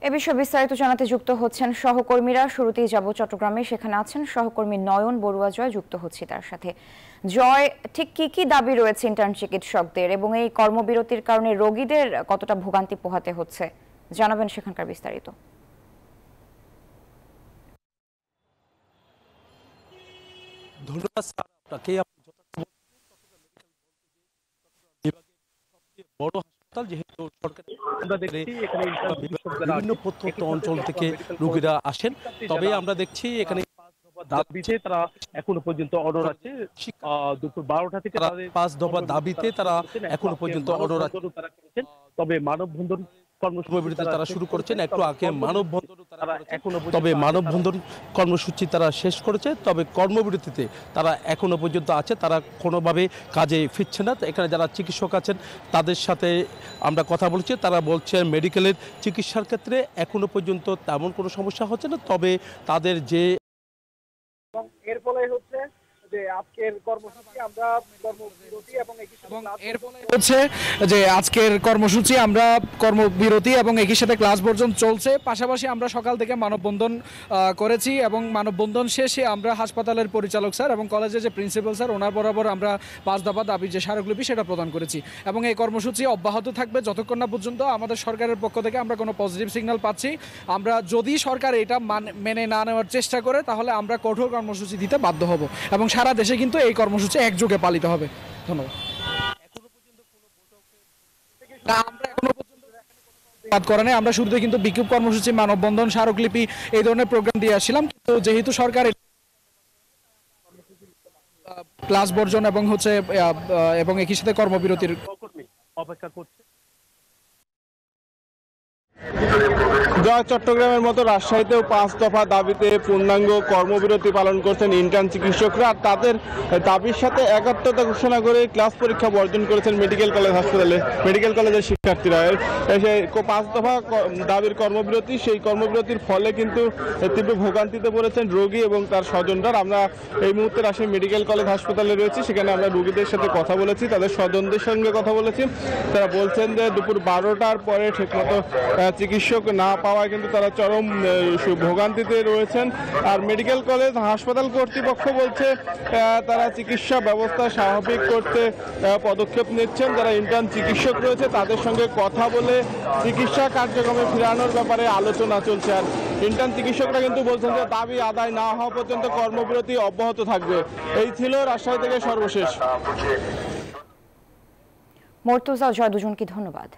এ বিষয়ে বিস্তারিত জানাতে যুক্ত হচ্ছেন সহকর্মীরা। শুরুতেই যাব চট্টগ্রামে, সেখানে আছেন সহকর্মী নয়ন বড়ুয়া জয়, যুক্ত হচ্ছি তার সাথে। জয়, ঠিক কি দাবি রয়েছে ইন্টার্ন চিকিৎসকদের এবং এই কর্মবিরতির কারণে রোগীদের কতটা ভোগান্তি পোহাতে হচ্ছে, জানাবেন সেখানকার বিস্তারিত। ধন্যবাদ স্যার আপনাকে। বড় হাসপাতাল যেহেতু সরকারি, আমরা দেখছি এখানে বিভিন্ন প্রত্যন্ত অঞ্চল থেকে রোগীরা আসেন। তবে আমরা দেখছি এখানে দাবিতে তারা এখনো পর্যন্ত অনড় আছে। দুপুর 12টা থেকে 5 দফা দাবিতে তারা এখনো পর্যন্ত অনড় আছে। তবে মানববন্ধন কর্মসূচি তারা শুরু করেছেন একটু আগে। মানববন্ধন কর্মসূচি তারা শেষ করেছে, তবে কর্মবিরতিতে তারা এখনো পর্যন্ত আছে। তারা কোনোভাবে কাজে ফিরছে না। এখানে যারা চিকিৎসক আছেন তাদের সাথে আমরা কথা বলছি, তারা বলছেন মেডিকেলের চিকিৎসার ক্ষেত্রে এখনো পর্যন্ত তেমন কোনো সমস্যা হচ্ছে না। তবে তাদের যে এর ফলে হচ্ছে যে আজকের কর্মসূচি আমরা কর্মবিরতি এবং একই সাথে ক্লাস বর্জন চলছে। পাশাপাশি আমরা সকাল থেকে মানববন্ধন করেছি এবং মানববন্ধন শেষে আমরা হাসপাতালের পরিচালক স্যার এবং কলেজের যে প্রিন্সিপাল স্যার ওনার বরাবর আমরা 5 দফা দাবির যে স্মারকলিপি সেটা প্রদান করেছি এবং এই কর্মসূচি অব্যাহত থাকবে যতক্ষণ না পর্যন্ত আমাদের সরকারের পক্ষ থেকে আমরা কোনো পজিটিভ সিগন্যাল পাচ্ছি। আমরা যদি সরকার এটা মেনে না নেওয়ার চেষ্টা করে তাহলে আমরা কঠোর কর্মসূচি দিতে বাধ্য হব এবং সারা দেশে কিন্তু এই কর্মসূচি একযোগে পালিত হবে। ধন্যবাদ। আমরা শুরুতে কিন্তু বিক্ষোভ কর্মসূচি, মানববন্ধন, স্মারকলিপি এই ধরনের প্রোগ্রাম দিয়ে আসছিলাম, কিন্তু যেহেতু সরকার ক্লাস বর্জন এবং এবং একই সাথে কর্মবিরতির অপেক্ষা করছে। চট্টগ্রামের মতো রাজশাহীতেও 5 দফা দাবিতে পূর্ণাঙ্গ কর্মবিরতি পালন করছেন ইন্টার্ন চিকিৎসকরা। তাদের দাবির সাথে একাত্মতা ঘোষণা করে ক্লাস পরীক্ষা বর্জন করেছেন মেডিকেল কলেজের শিক্ষার্থীরা। সেই 5 দফা দাবির কর্মবিরতি, সেই কর্মবিরতির ফলে কিন্তু তীব্র ভোগান্তিতে পড়েছেন রোগী এবং তার স্বজনরা। আমরা এই মুহূর্তে রাজশাহী মেডিকেল কলেজ হাসপাতালে রয়েছি, সেখানে আমরা রোগীদের সাথে কথা বলেছি, তাদের স্বজনদের সঙ্গে কথা বলেছি। তারা বলছেন যে দুপুর 12টার পরে ঠিকমতো চিকিৎসক না পাওয়ায় কিন্তু তারা চরম ভোগান্তিতে রয়েছেন। আর মেডিকেল কলেজ হাসপাতাল কর্তৃপক্ষ বলছে তারা চিকিৎসা ব্যবস্থা স্বাভাবিক করতে পদক্ষেপ নিচ্ছেন। যারা ইন্টার্ন চিকিৎসক রয়েছে তাদের সঙ্গে কথা বলে চিকিৎসা কার্যক্রমে ফেরানোর ব্যাপারে আলোচনা চলছে। আর ইন্টার্ন চিকিৎসকরা কিন্তু বলছেন যে দাবি আদায় না হওয়া পর্যন্ত কর্মবিরতি অব্যাহত থাকবে। এই ছিল রাজশাহী থেকে সর্বশেষ। মর্তুজা, জয়, দুজনকে ধন্যবাদ।